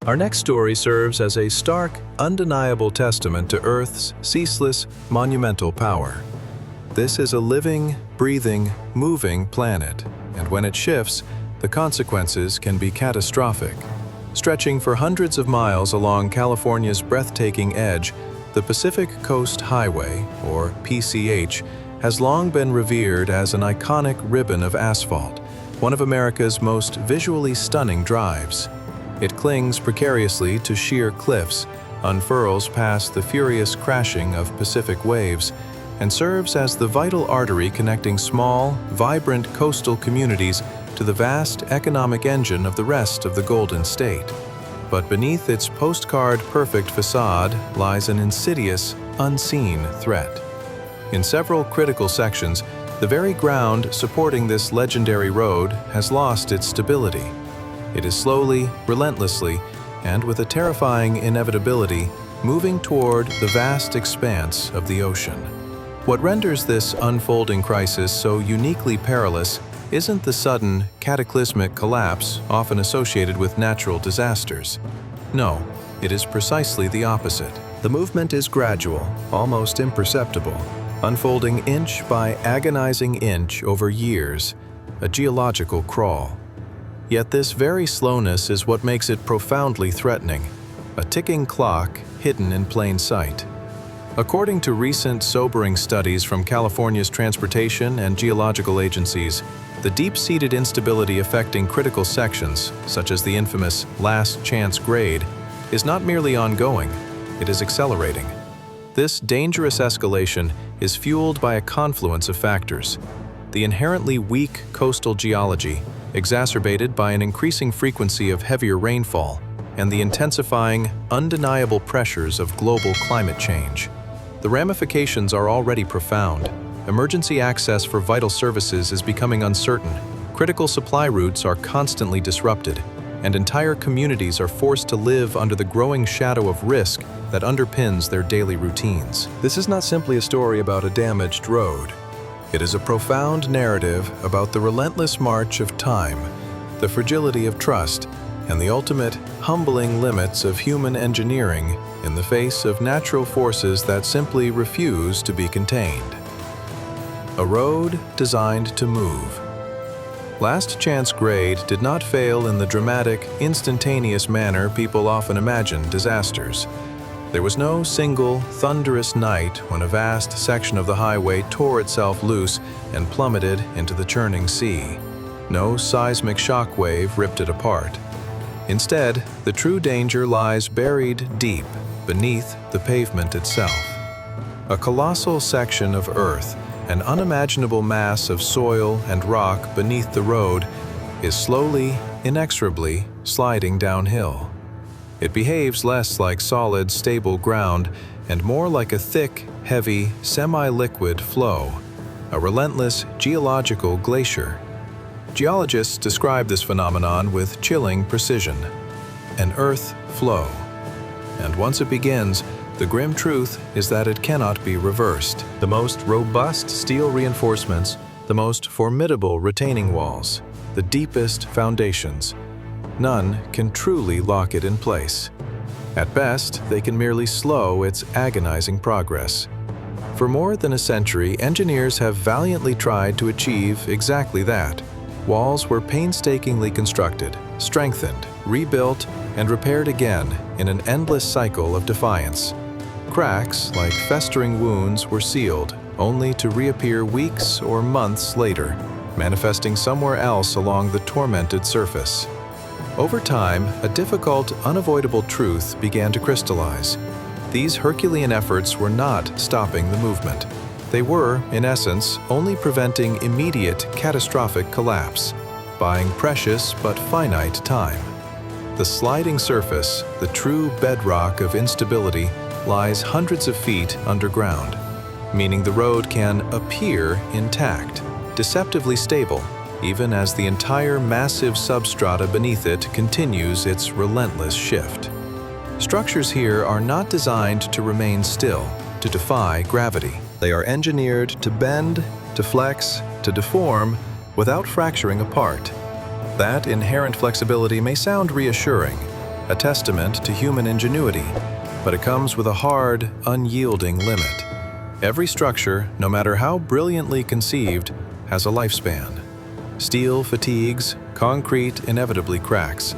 Our next story serves as a stark, undeniable testament to Earth's ceaseless, monumental power. This is a living, breathing, moving planet, and when it shifts, the consequences can be catastrophic. Stretching for hundreds of miles along California's breathtaking edge, the Pacific Coast Highway, or PCH, has long been revered as an iconic ribbon of asphalt, one of America's most visually stunning drives. It clings precariously to sheer cliffs, unfurls past the furious crashing of Pacific waves, and serves as the vital artery connecting small, vibrant coastal communities to the vast economic engine of the rest of the Golden State. But beneath its postcard-perfect facade lies an insidious, unseen threat. In several critical sections, the very ground supporting this legendary road has lost its stability. It is slowly, relentlessly, and with a terrifying inevitability, moving toward the vast expanse of the ocean. What renders this unfolding crisis so uniquely perilous isn't the sudden, cataclysmic collapse often associated with natural disasters. No, it is precisely the opposite. The movement is gradual, almost imperceptible, unfolding inch by agonizing inch over years, a geological crawl. Yet this very slowness is what makes it profoundly threatening, a ticking clock hidden in plain sight. According to recent sobering studies from California's transportation and geological agencies, the deep-seated instability affecting critical sections, such as the infamous last chance grade, is not merely ongoing, it is accelerating. This dangerous escalation is fueled by a confluence of factors. The inherently weak coastal geology, exacerbated by an increasing frequency of heavier rainfall, and the intensifying, undeniable pressures of global climate change. The ramifications are already profound. Emergency access for vital services is becoming uncertain, critical supply routes are constantly disrupted, and entire communities are forced to live under the growing shadow of risk that underpins their daily routines. This is not simply a story about a damaged road. It is a profound narrative about the relentless march of time, the fragility of trust, and the ultimate, humbling limits of human engineering in the face of natural forces that simply refuse to be contained. A road designed to move. Last chance grade did not fail in the dramatic, instantaneous manner people often imagine disasters. There was no single, thunderous night when a vast section of the highway tore itself loose and plummeted into the churning sea. No seismic shockwave ripped it apart. Instead, the true danger lies buried deep beneath the pavement itself. A colossal section of earth, an unimaginable mass of soil and rock beneath the road, is slowly, inexorably sliding downhill. It behaves less like solid, stable ground and more like a thick, heavy, semi-liquid flow, a relentless geological glacier. Geologists describe this phenomenon with chilling precision: an earth flow. And once it begins, the grim truth is that it cannot be reversed. The most robust steel reinforcements, the most formidable retaining walls, the deepest foundations, none can truly lock it in place. At best, they can merely slow its agonizing progress. For more than a century, engineers have valiantly tried to achieve exactly that. Walls were painstakingly constructed, strengthened, rebuilt, and repaired again in an endless cycle of defiance. Cracks, like festering wounds, were sealed, only to reappear weeks or months later, manifesting somewhere else along the tormented surface. Over time, a difficult, unavoidable truth began to crystallize. These Herculean efforts were not stopping the movement. They were, in essence, only preventing immediate, catastrophic collapse, buying precious but finite time. The sliding surface, the true bedrock of instability, lies hundreds of feet underground, meaning the road can appear intact, deceptively stable, even as the entire massive substrata beneath it continues its relentless shift. Structures here are not designed to remain still, to defy gravity. They are engineered to bend, to flex, to deform, without fracturing apart. That inherent flexibility may sound reassuring, a testament to human ingenuity, but it comes with a hard, unyielding limit. Every structure, no matter how brilliantly conceived, has a lifespan. Steel fatigues, concrete inevitably cracks,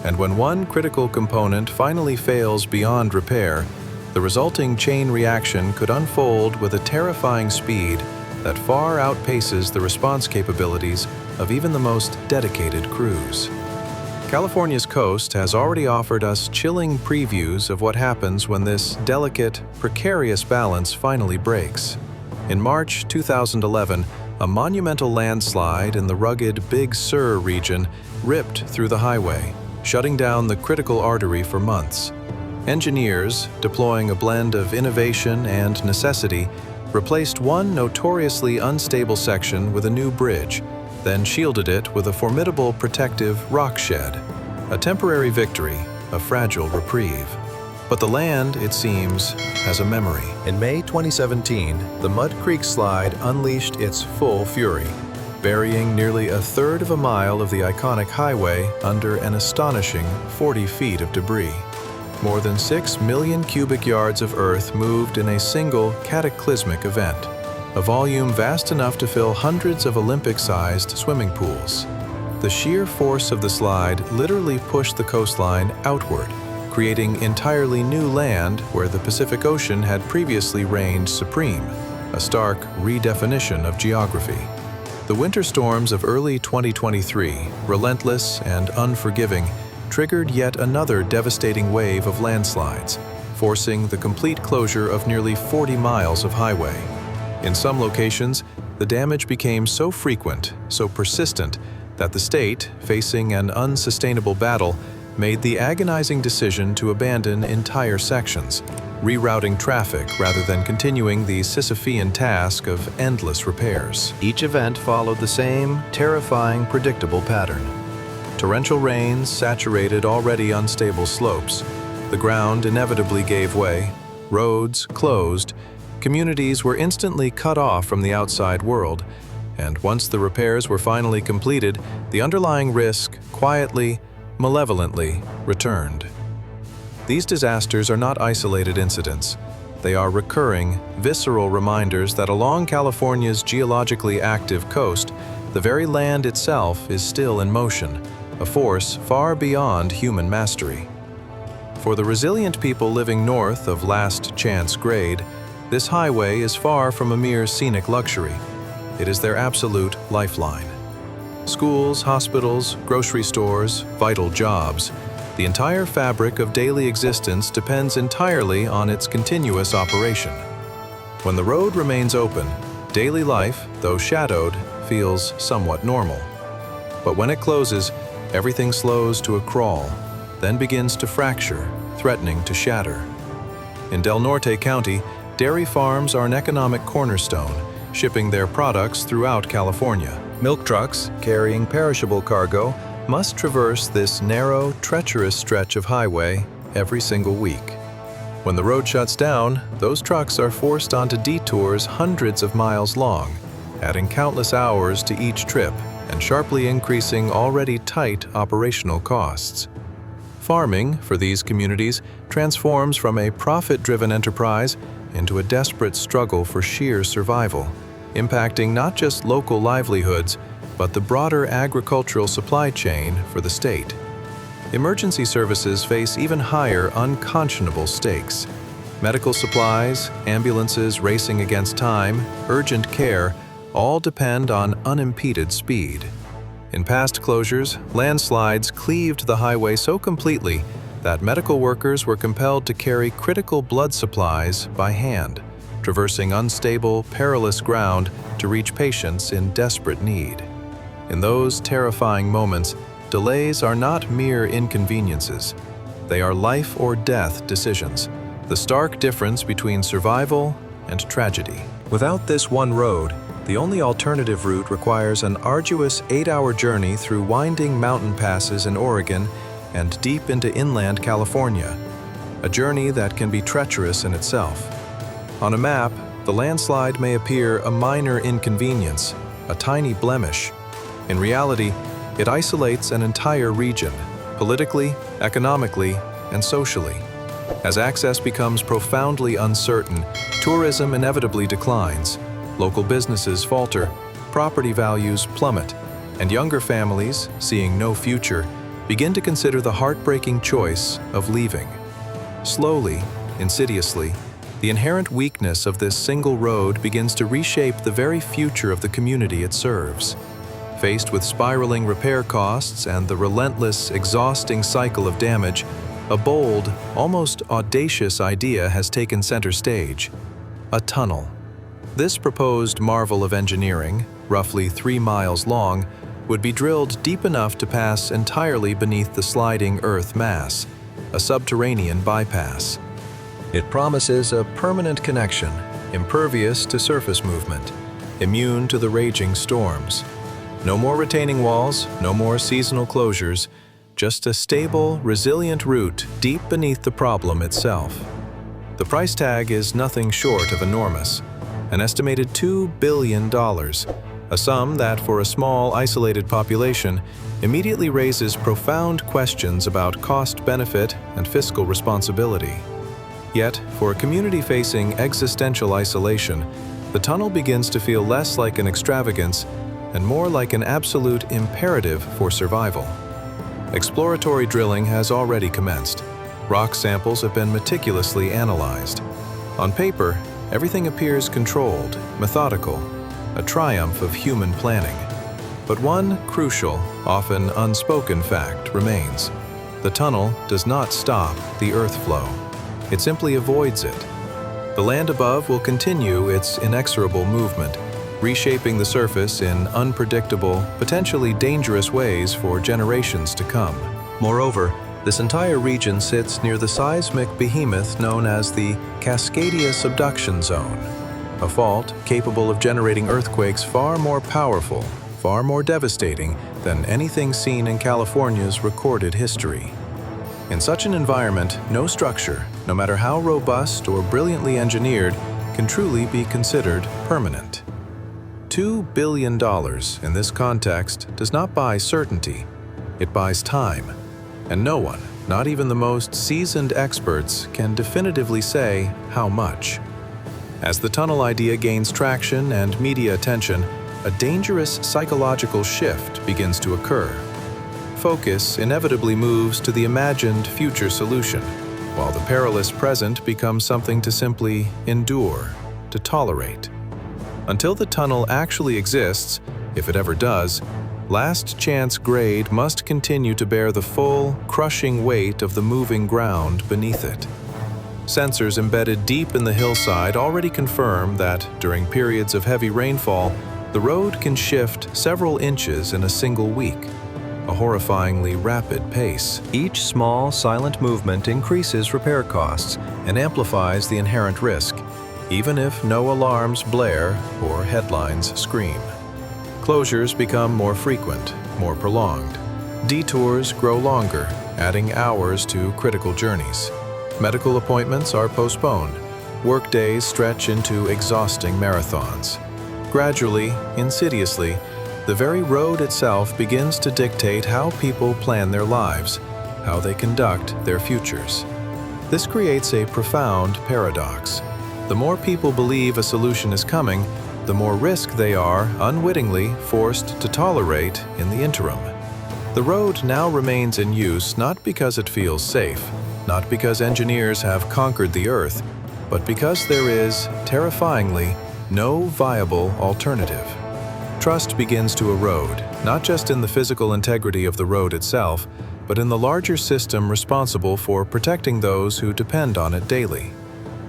and when one critical component finally fails beyond repair, the resulting chain reaction could unfold with a terrifying speed that far outpaces the response capabilities of even the most dedicated crews. California's coast has already offered us chilling previews of what happens when this delicate, precarious balance finally breaks. In March 2011, a monumental landslide in the rugged Big Sur region ripped through the highway, shutting down the critical artery for months. Engineers, deploying a blend of innovation and necessity, replaced one notoriously unstable section with a new bridge, then shielded it with a formidable protective rock shed. A temporary victory, a fragile reprieve. But the land, it seems, has a memory. In May 2017, the Mud Creek Slide unleashed its full fury, burying nearly a third of a mile of the iconic highway under an astonishing 40 feet of debris. More than 6 million cubic yards of earth moved in a single cataclysmic event, a volume vast enough to fill hundreds of Olympic-sized swimming pools. The sheer force of the slide literally pushed the coastline outward, creating entirely new land where the Pacific Ocean had previously reigned supreme, a stark redefinition of geography. The winter storms of early 2023, relentless and unforgiving, triggered yet another devastating wave of landslides, forcing the complete closure of nearly 40 miles of highway. In some locations, the damage became so frequent, so persistent, that the state, facing an unsustainable battle, made the agonizing decision to abandon entire sections, rerouting traffic rather than continuing the Sisyphean task of endless repairs. Each event followed the same terrifying, predictable pattern. Torrential rains saturated already unstable slopes. The ground inevitably gave way, roads closed, communities were instantly cut off from the outside world, and once the repairs were finally completed, the underlying risk quietly, malevolently returned. These disasters are not isolated incidents. They are recurring, visceral reminders that along California's geologically active coast, the very land itself is still in motion, a force far beyond human mastery. For the resilient people living north of Last Chance Grade, this highway is far from a mere scenic luxury. It is their absolute lifeline. Schools, hospitals, grocery stores, vital jobs, the entire fabric of daily existence depends entirely on its continuous operation. When the road remains open, daily life, though shadowed, feels somewhat normal. But when it closes, everything slows to a crawl, then begins to fracture, threatening to shatter. In Del Norte County, dairy farms are an economic cornerstone, shipping their products throughout California. Milk trucks, carrying perishable cargo, must traverse this narrow, treacherous stretch of highway every single week. When the road shuts down, those trucks are forced onto detours hundreds of miles long, adding countless hours to each trip and sharply increasing already tight operational costs. Farming, for these communities, transforms from a profit-driven enterprise into a desperate struggle for sheer survival, impacting not just local livelihoods, but the broader agricultural supply chain for the state. Emergency services face even higher, unconscionable stakes. Medical supplies, ambulances racing against time, urgent care, all depend on unimpeded speed. In past closures, landslides cleaved the highway so completely that medical workers were compelled to carry critical blood supplies by hand, traversing unstable, perilous ground to reach patients in desperate need. In those terrifying moments, delays are not mere inconveniences. They are life or death decisions, the stark difference between survival and tragedy. Without this one road, the only alternative route requires an arduous 8-hour journey through winding mountain passes in Oregon and deep into inland California, a journey that can be treacherous in itself. On a map, the landslide may appear a minor inconvenience, a tiny blemish. In reality, it isolates an entire region, politically, economically, and socially. As access becomes profoundly uncertain, tourism inevitably declines, local businesses falter, property values plummet, and younger families, seeing no future, begin to consider the heartbreaking choice of leaving. Slowly, insidiously, the inherent weakness of this single road begins to reshape the very future of the community it serves. Faced with spiraling repair costs and the relentless, exhausting cycle of damage, a bold, almost audacious idea has taken center stage: a tunnel. This proposed marvel of engineering, roughly 3 miles long, would be drilled deep enough to pass entirely beneath the sliding Earth mass, a subterranean bypass. It promises a permanent connection, impervious to surface movement, immune to the raging storms. No more retaining walls, no more seasonal closures, just a stable, resilient route deep beneath the problem itself. The price tag is nothing short of enormous, an estimated $2 billion, a sum that, for a small, isolated population, immediately raises profound questions about cost-benefit and fiscal responsibility. Yet, for a community facing existential isolation, the tunnel begins to feel less like an extravagance and more like an absolute imperative for survival. Exploratory drilling has already commenced. Rock samples have been meticulously analyzed. On paper, everything appears controlled, methodical, a triumph of human planning. But one crucial, often unspoken fact remains. The tunnel does not stop the earth flow. It simply avoids it. The land above will continue its inexorable movement, reshaping the surface in unpredictable, potentially dangerous ways for generations to come. Moreover, this entire region sits near the seismic behemoth known as the Cascadia Subduction Zone, a fault capable of generating earthquakes far more powerful, far more devastating than anything seen in California's recorded history. In such an environment, no structure, no matter how robust or brilliantly engineered, can truly be considered permanent. $2 billion in this context does not buy certainty, it buys time. And no one, not even the most seasoned experts, can definitively say how much. As the tunnel idea gains traction and media attention, a dangerous psychological shift begins to occur. Focus inevitably moves to the imagined future solution, while the perilous present becomes something to simply endure, to tolerate. Until the tunnel actually exists, if it ever does, last chance grade must continue to bear the full, crushing weight of the moving ground beneath it. Sensors embedded deep in the hillside already confirm that, during periods of heavy rainfall, the road can shift several inches in a single week, a horrifyingly rapid pace. Each small, silent movement increases repair costs and amplifies the inherent risk, even if no alarms blare or headlines scream. Closures become more frequent, more prolonged. Detours grow longer, adding hours to critical journeys. Medical appointments are postponed. Workdays stretch into exhausting marathons. Gradually, insidiously, the very road itself begins to dictate how people plan their lives, how they conduct their futures. This creates a profound paradox. The more people believe a solution is coming, the more risk they are, unwittingly, forced to tolerate in the interim. The road now remains in use not because it feels safe, not because engineers have conquered the earth, but because there is, terrifyingly, no viable alternative. Trust begins to erode, not just in the physical integrity of the road itself, but in the larger system responsible for protecting those who depend on it daily.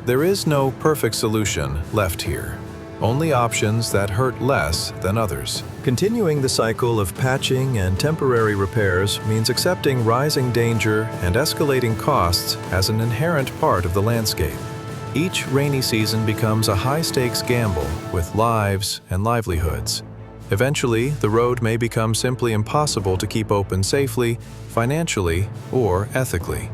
There is no perfect solution left here, only options that hurt less than others. Continuing the cycle of patching and temporary repairs means accepting rising danger and escalating costs as an inherent part of the landscape. Each rainy season becomes a high-stakes gamble with lives and livelihoods. Eventually, the road may become simply impossible to keep open safely, financially, or ethically.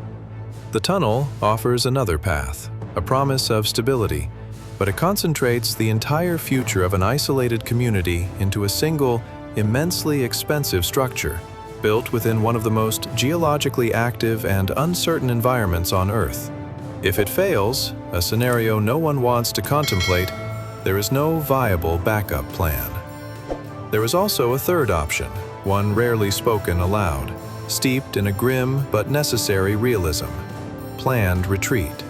The tunnel offers another path, a promise of stability, but it concentrates the entire future of an isolated community into a single, immensely expensive structure, built within one of the most geologically active and uncertain environments on Earth. If it fails, a scenario no one wants to contemplate, there is no viable backup plan. There is also a third option, one rarely spoken aloud, steeped in a grim but necessary realism: planned retreat.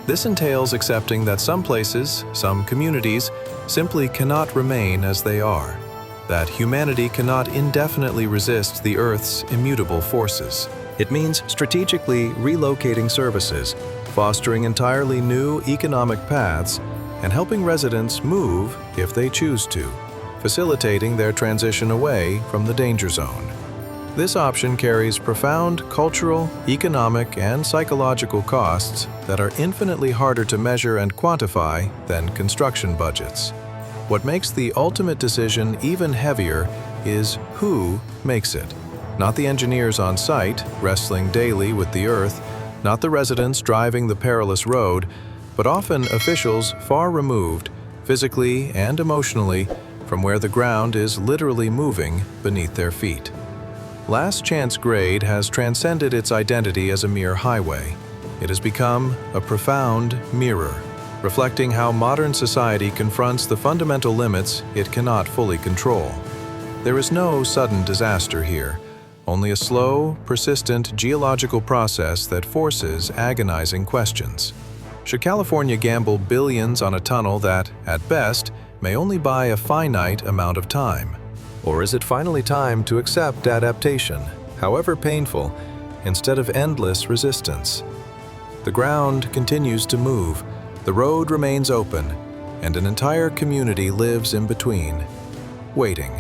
This entails accepting that some places, some communities, simply cannot remain as they are, that humanity cannot indefinitely resist the Earth's immutable forces. It means strategically relocating services, fostering entirely new economic paths, and helping residents move if they choose to, facilitating their transition away from the danger zone. This option carries profound cultural, economic, and psychological costs that are infinitely harder to measure and quantify than construction budgets. What makes the ultimate decision even heavier is who makes it. Not the engineers on site, wrestling daily with the Earth, not the residents driving the perilous road, but often officials far removed, physically and emotionally, from where the ground is literally moving beneath their feet. Last Chance Grade has transcended its identity as a mere highway. It has become a profound mirror, reflecting how modern society confronts the fundamental limits it cannot fully control. There is no sudden disaster here, only a slow, persistent geological process that forces agonizing questions. Should California gamble billions on a tunnel that, at best, may only buy a finite amount of time? Or is it finally time to accept adaptation, however painful, instead of endless resistance? The ground continues to move, the road remains open, and an entire community lives in between, waiting.